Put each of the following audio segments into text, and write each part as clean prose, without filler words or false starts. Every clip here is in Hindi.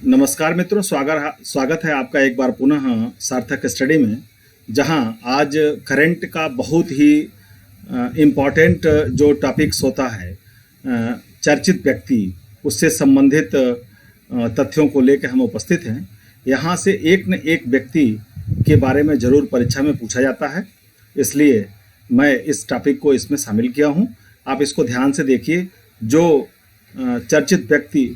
नमस्कार मित्रों, स्वागत है आपका एक बार पुनः सार्थक स्टडी में। जहां आज करंट का बहुत ही इम्पॉर्टेंट जो टॉपिक्स होता है, चर्चित व्यक्ति, उससे संबंधित तथ्यों को लेकर हम उपस्थित हैं। यहां से एक न एक व्यक्ति के बारे में ज़रूर परीक्षा में पूछा जाता है, इसलिए मैं इस टॉपिक को इसमें शामिल किया हूं। आप इसको ध्यान से देखिए। जो चर्चित व्यक्ति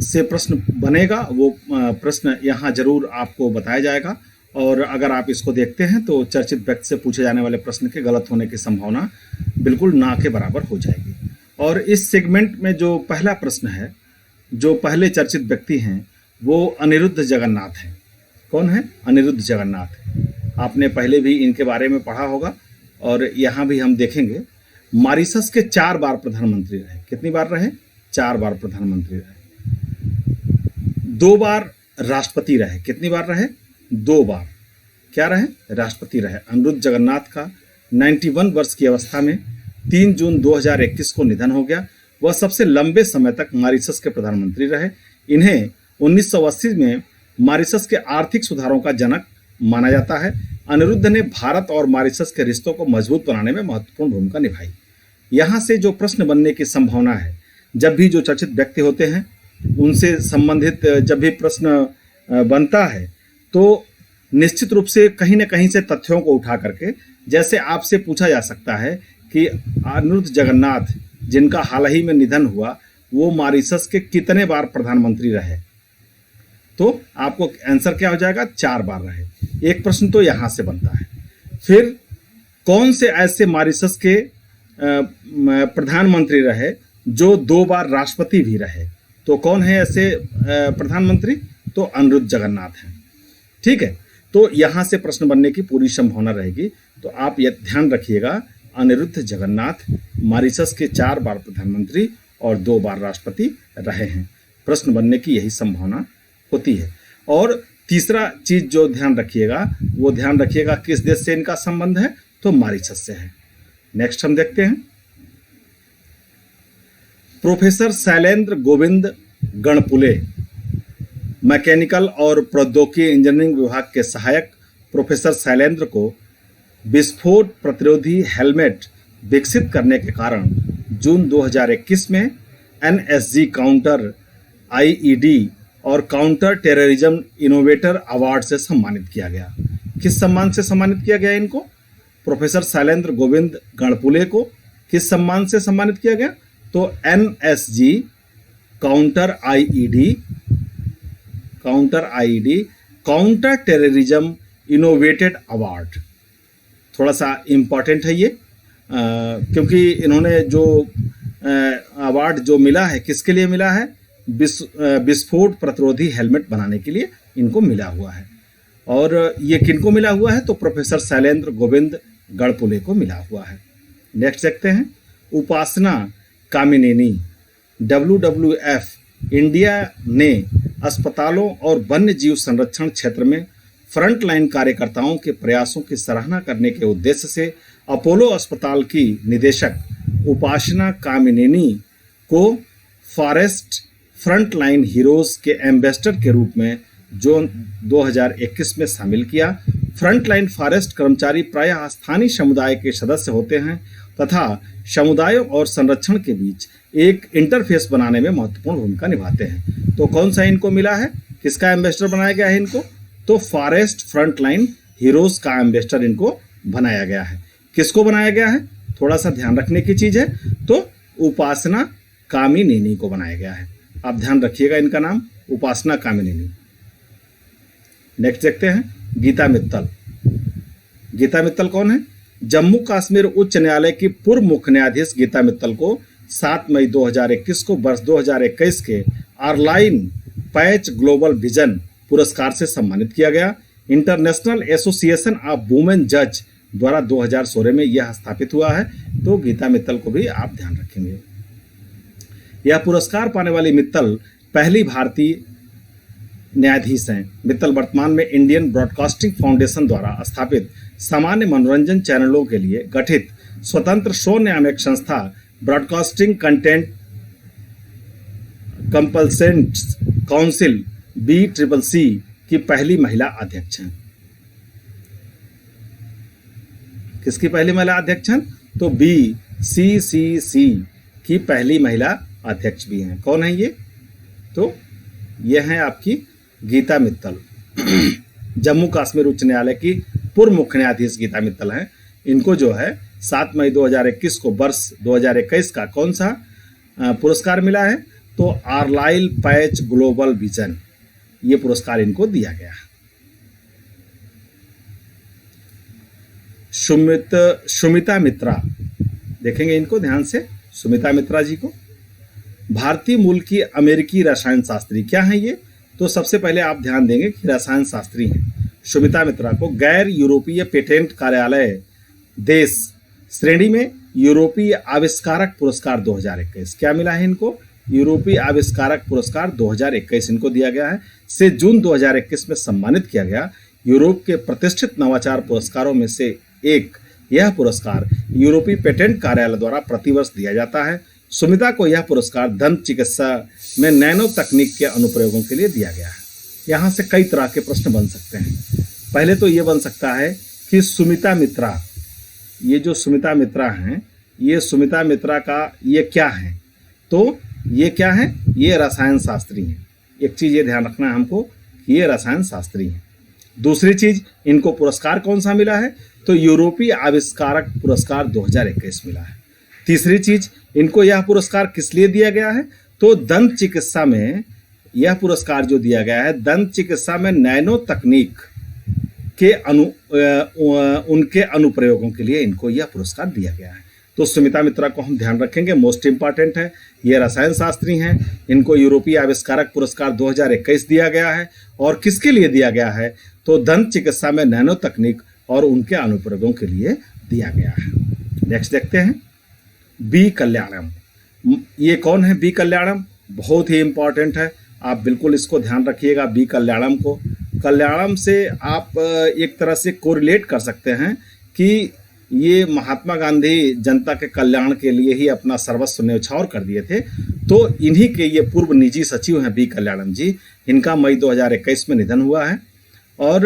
से प्रश्न बनेगा वो प्रश्न यहाँ जरूर आपको बताया जाएगा, और अगर आप इसको देखते हैं तो चर्चित व्यक्ति से पूछे जाने वाले प्रश्न के गलत होने की संभावना बिल्कुल ना के बराबर हो जाएगी। और इस सेगमेंट में जो पहला प्रश्न है, जो पहले चर्चित व्यक्ति हैं वो अनिरुद्ध जगन्नाथ हैं। कौन है? अनिरुद्ध जगन्नाथ। आपने पहले भी इनके बारे में पढ़ा होगा और यहाँ भी हम देखेंगे। मॉरिशस के 4 बार प्रधानमंत्री रहे। कितनी बार रहे? 4 बार प्रधानमंत्री रहे। 2 बार राष्ट्रपति रहे। कितनी बार रहे? 2 बार क्या रहे? राष्ट्रपति रहे। अनिरुद्ध जगन्नाथ का 91 वर्ष की अवस्था में 3 जून 2021 को निधन हो गया। वह सबसे लंबे समय तक मॉरिशस के प्रधानमंत्री रहे। इन्हें 1980 में मॉरिशस के आर्थिक सुधारों का जनक माना जाता है। अनिरुद्ध ने भारत और मॉरिशस के रिश्तों को मजबूत बनाने में महत्वपूर्ण भूमिका निभाई। यहाँ से जो प्रश्न बनने की संभावना है, जब भी जो चर्चित व्यक्ति होते हैं उनसे संबंधित जब भी प्रश्न बनता है तो निश्चित रूप से कहीं न कहीं से तथ्यों को उठा करके, जैसे आपसे पूछा जा सकता है कि अनिरुद्ध जगन्नाथ जिनका हाल ही में निधन हुआ, वो मॉरिशस के कितने बार प्रधानमंत्री रहे, तो आपको आंसर क्या हो जाएगा? 4 बार रहे। एक प्रश्न तो यहाँ से बनता है। फिर कौन से ऐसे मॉरिशस के प्रधानमंत्री रहे जो 2 बार राष्ट्रपति भी रहे? तो कौन है ऐसे प्रधानमंत्री? तो अनिरुद्ध जगन्नाथ हैं। ठीक है, तो यहाँ से प्रश्न बनने की पूरी संभावना रहेगी। तो आप यह ध्यान रखिएगा, अनिरुद्ध जगन्नाथ मॉरिशस के 4 बार प्रधानमंत्री और 2 बार राष्ट्रपति रहे हैं। प्रश्न बनने की यही संभावना होती है। और तीसरा चीज जो ध्यान रखिएगा, वो ध्यान रखिएगा किस देश से इनका संबंध है? तो मॉरिशस से है। नेक्स्ट हम देखते हैं। प्रोफेसर शैलेंद्र गोविंद गणपुले मैकेनिकल और प्रौद्योगिकी इंजीनियरिंग विभाग के सहायक प्रोफेसर शैलेंद्र को विस्फोट प्रतिरोधी हेलमेट विकसित करने के कारण जून 2021 में एनएसजी काउंटर आईईडी और काउंटर टेररिज्म इनोवेटर अवार्ड से सम्मानित किया गया। किस सम्मान से सम्मानित किया गया इनको? प्रोफेसर शैलेंद्र गोविंद गणपुले को किस सम्मान से सम्मानित किया गया? तो NSG counter IED counter terrorism innovated award. थोड़ा सा इम्पॉर्टेंट है ये, क्योंकि इन्होंने जो अवार्ड जो मिला है, किसके लिए मिला है? विस्फोट प्रतिरोधी हेलमेट बनाने के लिए इनको मिला हुआ है। और ये किनको मिला हुआ है? तो प्रोफेसर शैलेंद्र गोविंद गणपुले को मिला हुआ है। नेक्स्ट देखते हैं। उपासना कामिनेनी। WWF इंडिया ने अस्पतालों और वन्य जीव संरक्षण क्षेत्र में फ्रंटलाइन कार्यकर्ताओं के प्रयासों की सराहना करने के उद्देश्य से अपोलो अस्पताल की निदेशक उपासना कामिनेनी को फॉरेस्ट फ्रंटलाइन हीरोज के एम्बेसडर के रूप में जून 2021 में शामिल किया। फ्रंटलाइन फॉरेस्ट कर्मचारी प्रायः स्थानीय समुदाय के सदस्य होते हैं तथा समुदायों और संरक्षण के बीच एक इंटरफेस बनाने में महत्वपूर्ण भूमिका निभाते हैं। तो कौन सा इनको मिला है? किसका एम्बेसडर बनाया गया है इनको? तो फॉरेस्ट फ्रंटलाइन हीरोज का एम्बेसडर इनको बनाया गया है। किसको बनाया गया है? थोड़ा सा ध्यान रखने की चीज है। तो उपासना कामिनेनी को बनाया गया है। आप ध्यान रखिएगा इनका नाम, उपासना कामिनेनी। नेक्स्ट देखते हैं। गीता मित्तल। गीता मित्तल कौन है? जम्मू कश्मीर उच्च न्यायालय की पूर्व मुख्य न्यायाधीश गीता मित्तल को 7 मई 2021 को वर्ष 2021 के आर्लाइन पैच ग्लोबल विजन पुरस्कार से सम्मानित किया गया। इंटरनेशनल एसोसिएशन ऑफ वुमेन जज द्वारा 2016 में यह स्थापित हुआ है। तो गीता मित्तल को भी आप ध्यान रखेंगे। यह पुरस्कार पाने वाली मित्तल पहली भारतीय न्यायाधीश हैं। मित्तल वर्तमान में इंडियन ब्रॉडकास्टिंग फाउंडेशन द्वारा स्थापित सामान्य मनोरंजन चैनलों के लिए गठित स्वतंत्र शो नामक संस्था ब्रॉडकास्टिंग कंटेंट कंपल्सेंट्स काउंसिल BCCC की पहली महिला अध्यक्ष हैं। किसकी पहली महिला अध्यक्ष हैं? तो BCCC की पहली महिला अध्यक्ष भी हैं। कौन है ये? तो ये हैं आपकी गीता मित्तल। जम्मू कश्मीर उच्च न्यायालय की पूर्व मुख्य न्यायाधीश गीता मित्तल हैं। इनको जो है 7 मई 2021 को वर्ष 2021 का कौन सा पुरस्कार मिला है? तो आर्लाइल पैच ग्लोबल विजन, ये पुरस्कार इनको दिया गया। सुमिता मित्रा, देखेंगे इनको ध्यान से, सुमिता मित्रा जी को। भारतीय मूल की अमेरिकी रसायन शास्त्री, क्या है ये? तो सबसे पहले आप ध्यान देंगे कि रसायन शास्त्री हैं। सुमिता मित्रा को गैर यूरोपीय पेटेंट कार्यालय देश श्रेणी में यूरोपीय आविष्कारक पुरस्कार 2021 क्या मिला है इनको? यूरोपीय आविष्कारक पुरस्कार 2021 इनको दिया गया है। से जून 2021 में सम्मानित किया गया। यूरोप के प्रतिष्ठित नवाचार पुरस्कारों में से एक यह पुरस्कार यूरोपीय पेटेंट कार्यालय द्वारा प्रतिवर्ष दिया जाता है। सुमिता को यह पुरस्कार दंत चिकित्सा में नैनो तकनीक के अनुप्रयोगों के लिए दिया गया है। यहाँ से कई तरह के प्रश्न बन सकते हैं। पहले तो ये बन सकता है कि सुमिता मित्रा, ये जो सुमिता मित्रा हैं, ये सुमिता मित्रा का ये क्या है? तो ये क्या है? ये रसायन शास्त्री हैं। एक चीज़ ये ध्यान रखना है हमको कि ये रसायन शास्त्री हैं। दूसरी चीज, इनको पुरस्कार कौन सा मिला है? तो यूरोपीय आविष्कारक पुरस्कार 2021 मिला है। तीसरी चीज, इनको यह पुरस्कार किस लिए दिया गया है? तो दंत चिकित्सा में यह पुरस्कार जो दिया गया है, दंत चिकित्सा में नैनो तकनीक के उनके अनुप्रयोगों के लिए इनको यह पुरस्कार दिया गया है। तो सुमिता मित्रा को हम ध्यान रखेंगे, मोस्ट इंपॉर्टेंट है। ये रसायन शास्त्री हैं। इनको यूरोपीय आविष्कारक पुरस्कार 2021 दिया गया है। और किसके लिए दिया गया है? तो दंत चिकित्सा में नैनो तकनीक और उनके अनुप्रयोगों के लिए दिया गया है। नेक्स्ट देखते हैं, बी कल्याणम। ये कौन है बी कल्याणम? बहुत ही इंपॉर्टेंट है, आप बिल्कुल इसको ध्यान रखिएगा। बी कल्याणम को, कल्याणम से आप एक तरह से कोरिलेट कर सकते हैं कि ये महात्मा गांधी जनता के कल्याण के लिए ही अपना सर्वस्व न्यौछावर कर दिए थे। तो इन्हीं के ये पूर्व निजी सचिव हैं बी कल्याणम जी। इनका मई 2021 में निधन हुआ है। और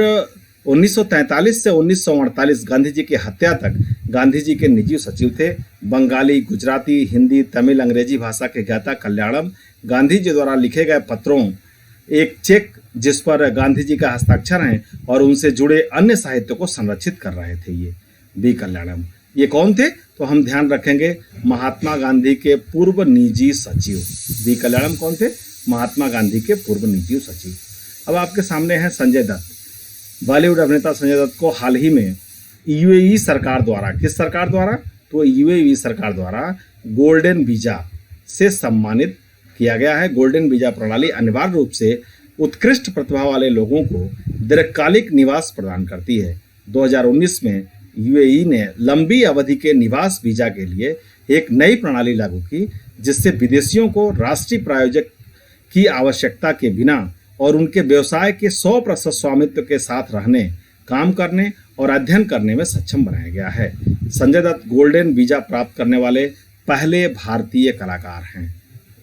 1943 से 1948 गांधी जी की हत्या तक गांधी जी के निजी सचिव थे। बंगाली, गुजराती, हिंदी, तमिल, अंग्रेजी भाषा के ज्ञाता कल्याणम गांधी जी द्वारा लिखे गए पत्रों, एक चेक जिस पर गांधी जी का हस्ताक्षर है और उनसे जुड़े अन्य साहित्य को संरक्षित कर रहे थे। ये बी कल्याणम, ये कौन थे? तो हम ध्यान रखेंगे, महात्मा गांधी के पूर्व निजी सचिव। बी कल्याणम कौन थे? महात्मा गांधी के पूर्व निजी सचिव। अब आपके सामने है संजय दत्त। बॉलीवुड अभिनेता संजय दत्त को हाल ही में यूएई सरकार द्वारा, किस सरकार द्वारा? तो यूएई सरकार द्वारा गोल्डन वीजा से सम्मानित किया गया है। गोल्डन वीजा प्रणाली अनिवार्य रूप से उत्कृष्ट प्रतिभा वाले लोगों को दीर्घकालिक निवास प्रदान करती है। 2019 में यूएई ने लंबी अवधि के निवास वीजा के लिए एक नई प्रणाली लागू की, जिससे विदेशियों को राष्ट्रीय प्रायोजक की आवश्यकता के बिना और उनके व्यवसाय के 100% स्वामित्व के साथ रहने, काम करने और अध्ययन करने में सक्षम बनाया गया है। संजय दत्त गोल्डन वीजा प्राप्त करने वाले पहले भारतीय कलाकार हैं।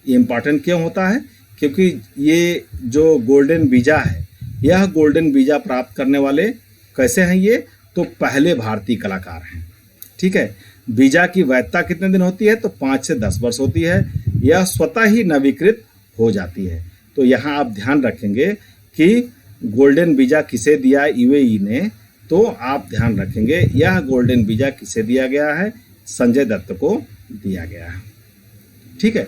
ये इम्पॉर्टेंट क्यों होता है? क्योंकि ये जो गोल्डन वीजा है, यह गोल्डन वीजा प्राप्त करने वाले कैसे हैं? ये तो पहले भारतीय कलाकार हैं। ठीक है। वीजा की वैधता कितने दिन होती है? तो 5 से 10 वर्ष होती है। यह स्वतः ही नवीकृत हो जाती है। तो यहाँ आप ध्यान रखेंगे कि गोल्डन वीजा किसे दिया यूएई ने, तो आप ध्यान रखेंगे यह गोल्डन वीजा किसे दिया गया है? संजय दत्त को दिया गया है। ठीक है।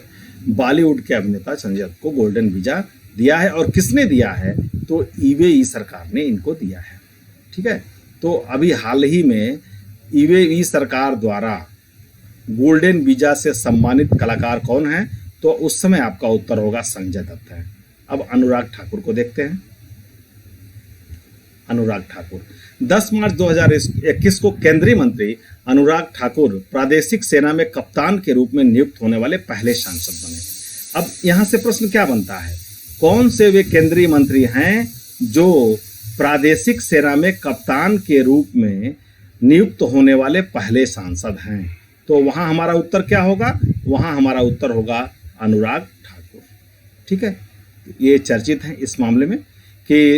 बॉलीवुड के अभिनेता संजय दत्त को गोल्डन वीजा दिया है। और किसने दिया है? तो यूएई सरकार ने इनको दिया है। ठीक है। तो अभी हाल ही में यूएई सरकार द्वारा गोल्डन वीजा से सम्मानित कलाकार कौन है? तो उस समय आपका उत्तर होगा संजय दत्त है। अब अनुराग ठाकुर को देखते हैं। अनुराग ठाकुर 10 मार्च 2021 को केंद्रीय मंत्री अनुराग ठाकुर प्रादेशिक सेना में कप्तान के रूप में नियुक्त होने वाले पहले सांसद बने। अब यहां से प्रश्न क्या बनता है? कौन से वे केंद्रीय मंत्री हैं जो प्रादेशिक सेना में कप्तान के रूप में नियुक्त होने वाले पहले सांसद हैं? तो वहां हमारा उत्तर क्या होगा? वहां हमारा उत्तर होगा अनुराग ठाकुर। ठीक है। ये चर्चित हैं इस मामले में कि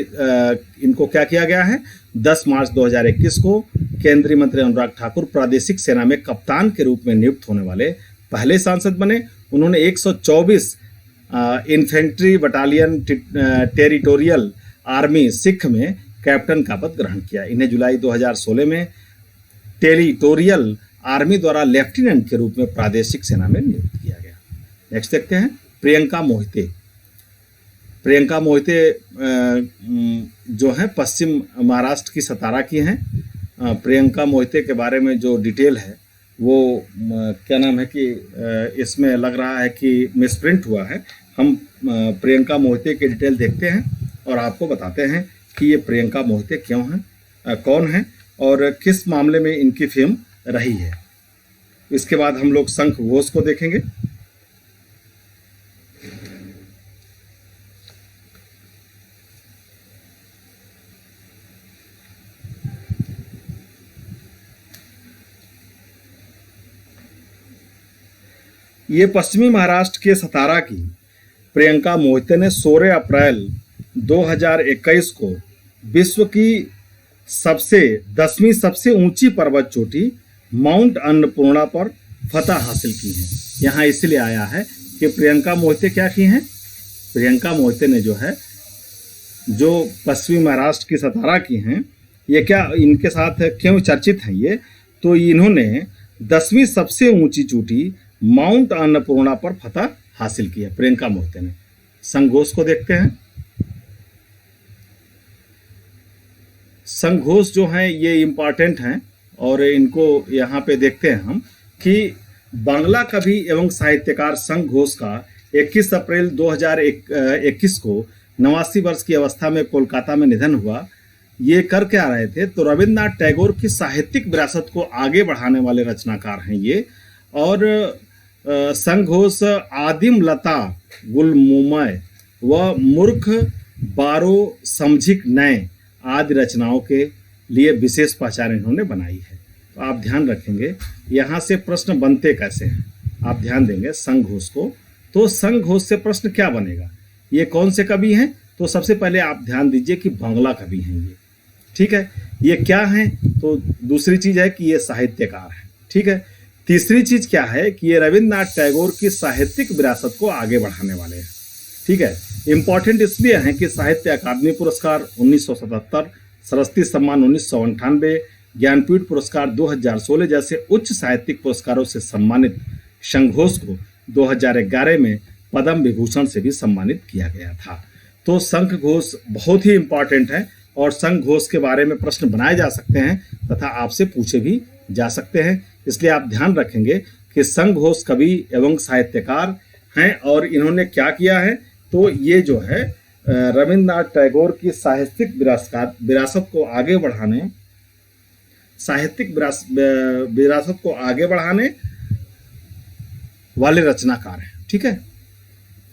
इनको क्या किया गया है। 10 मार्च 2021 को केंद्रीय मंत्री अनुराग ठाकुर प्रादेशिक सेना में कप्तान के रूप में नियुक्त होने वाले पहले सांसद बने। उन्होंने 124 infantry battalion territorial army Sikh में कैप्टन का पद ग्रहण किया। इन्हें जुलाई 2016 में टेरिटोरियल आर्मी द्वारा लेफ्टिनेंट के रूप में प्रादेशिक सेना में नियुक्त किया गया। नेक्स्ट देखते हैं प्रियंका मोहिते। प्रियंका मोहिते जो हैं पश्चिम महाराष्ट्र की सतारा की हैं। प्रियंका मोहिते के बारे में जो डिटेल है वो क्या नाम है कि इसमें लग रहा है कि मिसप्रिंट हुआ है। हम प्रियंका मोहिते की डिटेल देखते हैं और आपको बताते हैं कि ये प्रियंका मोहिते क्यों हैं, कौन हैं और किस मामले में इनकी फिल्म रही है। इसके बाद हम लोग शंख घोष को देखेंगे। ये पश्चिमी महाराष्ट्र के सतारा की प्रियंका मोहिते ने 16 अप्रैल 2021 को विश्व की 10वीं सबसे ऊंची पर्वत चोटी माउंट अन्नपूर्णा पर फतह हासिल की है। यहाँ इसलिए आया है कि प्रियंका मोहिते क्या की हैं। प्रियंका मोहिते ने जो है जो पश्चिमी महाराष्ट्र की सतारा की हैं, ये क्या इनके साथ क्यों चर्चित हैं ये, तो इन्होंने 10वीं सबसे ऊंची चोटी माउंट अन्नपूर्णा पर फतह हासिल की है प्रियंका मोहिते ने। संघोष को देखते हैं। संघोष जो हैं ये इम्पॉर्टेंट हैं और इनको यहाँ पे देखते हैं हम कि बांग्ला कवि एवं साहित्यकार संघोष का 21 अप्रैल 2021 को 89 वर्ष की अवस्था में कोलकाता में निधन हुआ। ये कर क्या रहे थे, तो रविन्द्रनाथ टैगोर की साहित्यिक विरासत को आगे बढ़ाने वाले रचनाकार हैं ये। और संघोष आदिम लता गुलमुमय व मूर्ख बारो समझिक नए आदि रचनाओं के लिए विशेष पहचान इन्होंने बनाई है। तो आप ध्यान रखेंगे यहाँ से प्रश्न बनते कैसे हैं, आप ध्यान देंगे संघोष को। तो संघोष से प्रश्न क्या बनेगा, ये कौन से कवि हैं, तो सबसे पहले आप ध्यान दीजिए कि बांग्ला कवि हैं ये, ठीक है। ये क्या हैं, तो दूसरी चीज है कि ये साहित्यकार हैं, ठीक है। तीसरी चीज क्या है कि ये रविन्द्रनाथ टैगोर की साहित्यिक विरासत को आगे बढ़ाने वाले हैं, ठीक है। इंपॉर्टेंट इसलिए हैं कि साहित्य अकादमी पुरस्कार 1977, सरस्वती सम्मान 1998, ज्ञानपीठ पुरस्कार 2016 जैसे उच्च साहित्यिक पुरस्कारों से सम्मानित संघोष को 2011 में पद्म विभूषण से भी सम्मानित किया गया था। तो शंख घोष बहुत ही इंपॉर्टेंट है और शंख घोष के बारे में प्रश्न बनाए जा सकते हैं तथा आपसे पूछे भी जा सकते हैं। इसलिए आप ध्यान रखेंगे कि शंख घोष कवि एवं साहित्यकार हैं और इन्होंने क्या किया है, तो ये जो है रविन्द्रनाथ टैगोर की साहित्यिक विरासत को आगे बढ़ाने, साहित्यिक विरासत को आगे बढ़ाने वाले रचनाकार हैं, ठीक है।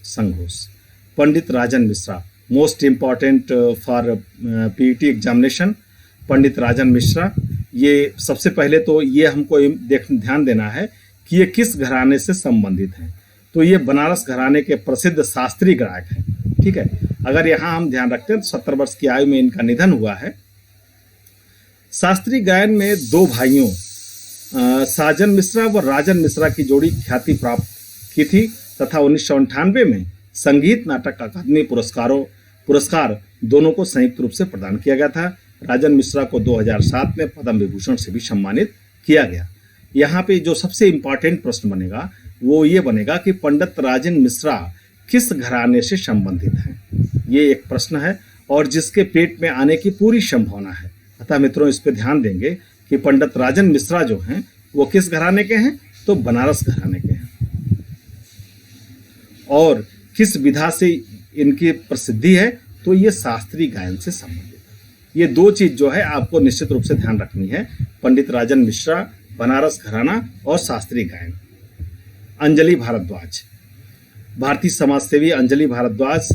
Shankha Ghosh. Pandit Rajan Mishra, most important for PET examination, Pandit Rajan Mishra. ये सबसे पहले तो ये हमको ध्यान देना है कि ये किस घराने से संबंधित हैं, तो ये बनारस घराने के प्रसिद्ध शास्त्रीय गायक हैं, ठीक है। अगर यहाँ हम ध्यान रखते हैं तो 70 वर्ष की आयु में इनका निधन हुआ है। शास्त्रीय गायन में दो भाइयों साजन मिश्रा व राजन मिश्रा की जोड़ी ख्याति प्राप्त की थी तथा 1998 में संगीत नाटक अकादमी पुरस्कार दोनों को संयुक्त रूप से प्रदान किया गया था। राजन मिश्रा को 2007 में पद्म विभूषण से भी सम्मानित किया गया। यहाँ पे जो सबसे इम्पॉर्टेंट प्रश्न बनेगा वो ये बनेगा कि पंडित राजन मिश्रा किस घराने से संबंधित हैं, ये एक प्रश्न है और जिसके पेट में आने की पूरी संभावना है। अतः मित्रों इस पे ध्यान देंगे कि पंडित राजन मिश्रा जो हैं वो किस घराने के हैं, तो बनारस घराने के हैं। और किस विधा से इनकी प्रसिद्धि है, तो ये शास्त्रीय गायन से संबंधित है। ये दो चीज जो है आपको निश्चित रूप से ध्यान रखनी है, पंडित राजन मिश्रा, बनारस घराना और शास्त्रीय गायन। अंजलि भारद्वाज, भारतीय समाजसेवी अंजलि भारद्वाज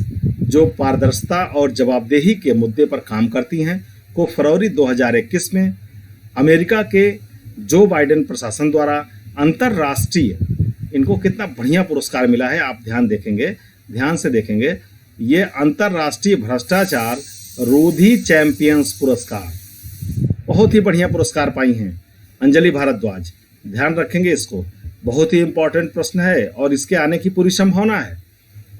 जो पारदर्शिता और जवाबदेही के मुद्दे पर काम करती हैं, को फरवरी 2021 में अमेरिका के जो बाइडेन प्रशासन द्वारा अंतर्राष्ट्रीय, इनको कितना बढ़िया पुरस्कार मिला है आप ध्यान से देखेंगे, ये अंतर्राष्ट्रीय भ्रष्टाचार रोधी चैंपियंस पुरस्कार, बहुत ही बढ़िया पुरस्कार पाई हैं अंजलि भारद्वाज। ध्यान रखेंगे इसको, बहुत ही इंपॉर्टेंट प्रश्न है और इसके आने की पूरी संभावना है।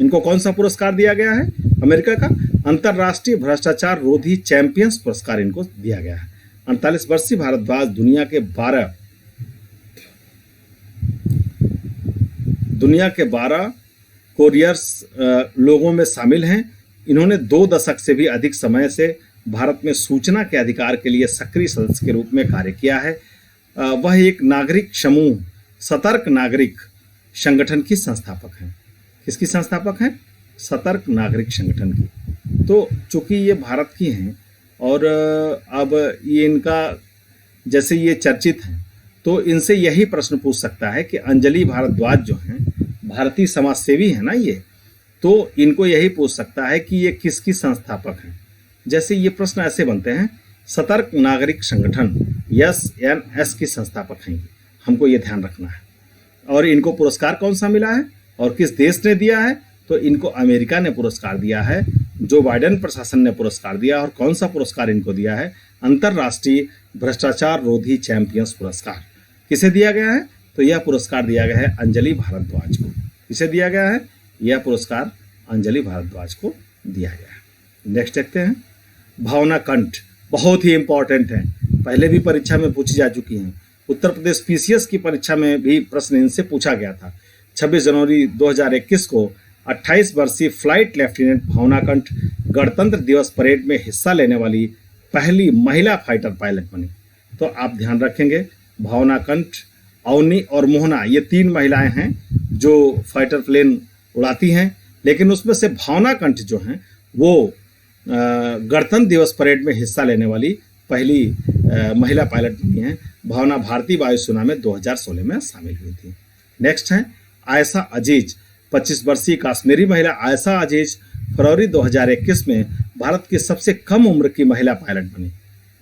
इनको कौन सा पुरस्कार दिया गया है? अमेरिका का अंतर्राष्ट्रीय भ्रष्टाचार रोधी चैंपियंस पुरस्कार इनको दिया गया है। 48 वर्षीय भारद्वाज दुनिया के 12 कोरियर्स लोगों में शामिल हैं। इन्होंने 2 दशक से भी अधिक समय से भारत में सूचना के अधिकार के लिए सक्रिय सदस्य के रूप में कार्य किया है। वह एक नागरिक समूह सतर्क नागरिक संगठन की संस्थापक हैं। किसकी संस्थापक हैं? सतर्क नागरिक संगठन की। तो चूंकि ये भारत की हैं और अब ये इनका जैसे ये चर्चित हैं, तो इनसे यही प्रश्न पूछ सकता है कि अंजलि भारद्वाज जो हैं भारतीय समाज सेवी है ना ये, तो इनको यही पूछ सकता है कि ये किसकी संस्थापक हैं। जैसे ये प्रश्न ऐसे बनते हैं, सतर्क नागरिक संगठन SNS की संस्थापक हैं, हमको ये ध्यान रखना है। और इनको पुरस्कार कौन सा मिला है और किस देश ने दिया है? तो इनको अमेरिका ने पुरस्कार दिया है, जो बाइडेन प्रशासन ने पुरस्कार दिया। और कौन सा पुरस्कार इनको दिया है? अंतर्राष्ट्रीय भ्रष्टाचार रोधी चैंपियंस पुरस्कार। किसे दिया गया है? तो यह पुरस्कार दिया गया है अंजलि भारद्वाज को। किसे दिया गया है? यह पुरस्कार अंजलि भारद्वाज को दिया गया है। नेक्स्ट देखते हैं, भावना कंठ, बहुत ही इंपॉर्टेंट है, पहले भी परीक्षा में पूछी जा चुकी हैं। उत्तर प्रदेश PCS की परीक्षा में भी प्रश्न इनसे पूछा गया था। 26 जनवरी 2021 को 28 वर्षीय फ्लाइट लेफ्टिनेंट भावना कंठ गणतंत्र दिवस परेड में हिस्सा लेने वाली पहली महिला फाइटर पायलट बनी। तो आप ध्यान रखेंगे, भावना कंठ, अवनी और मोहना, ये 3 महिलाएं हैं जो फाइटर प्लेन उड़ाती हैं। लेकिन उसमें से भावना कंठ जो हैं वो गणतंत्र दिवस परेड में हिस्सा लेने वाली पहली महिला पायलट बनी हैं। भावना भारतीय वायुसेना में 2016 में शामिल हुई थी। नेक्स्ट है आयशा अजीज, 25 वर्षीय कश्मीरी महिला आयशा अजीज फरवरी 2021 में भारत की सबसे कम उम्र की महिला पायलट बनी।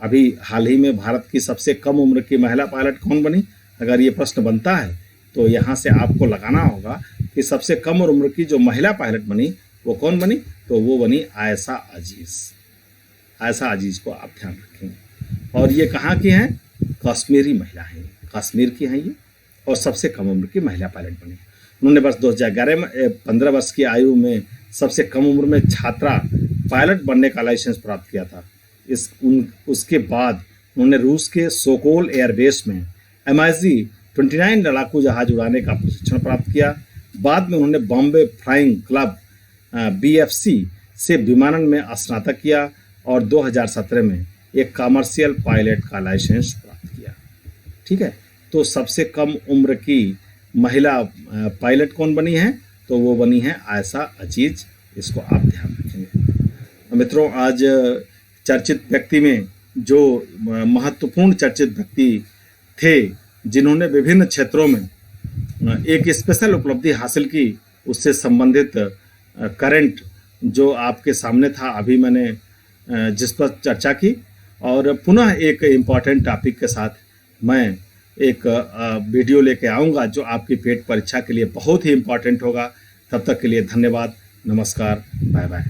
अभी हाल ही में भारत की सबसे कम उम्र की महिला पायलट कौन बनी? अगर ये प्रश्न बनता है तो यहाँ से आपको लगाना होगा कि सबसे कम उम्र की जो महिला पायलट बनी वो कौन बनी? तो वो बनी आयशा अजीज। आयशा अजीज को आप ध्यान रखेंगे। और ये कहाँ की हैं? कश्मीरी महिला हैं, कश्मीर की हैं ये, और सबसे कम उम्र की महिला पायलट बनी। उन्होंने वर्ष 2011 में 15 वर्ष की आयु में सबसे कम उम्र में छात्रा पायलट बनने का लाइसेंस प्राप्त किया था। उसके बाद उन्होंने रूस के सोकोल एयरबेस में MiG-29 लड़ाकू जहाज उड़ाने का प्रशिक्षण प्राप्त किया। बाद में उन्होंने बॉम्बे फ्लाइंग क्लब BFC से विमानन में स्नातक किया और 2017 में एक कमर्शियल पायलट का लाइसेंस प्राप्त किया। ठीक है, तो सबसे कम उम्र की महिला पायलट कौन बनी है? तो वो बनी है आयशा अजीज। इसको आप ध्यान रखेंगे। मित्रों, आज चर्चित व्यक्ति में जो महत्वपूर्ण चर्चित व्यक्ति थे जिन्होंने विभिन्न क्षेत्रों में एक स्पेशल उपलब्धि हासिल की, उससे संबंधित करंट जो आपके सामने था अभी मैंने जिस पर चर्चा की, और पुनः एक इम्पॉर्टेंट टॉपिक के साथ मैं एक वीडियो लेके आऊँगा जो आपकी पेट परीक्षा के लिए बहुत ही इम्पॉर्टेंट होगा। तब तक के लिए धन्यवाद, नमस्कार, बाय बाय।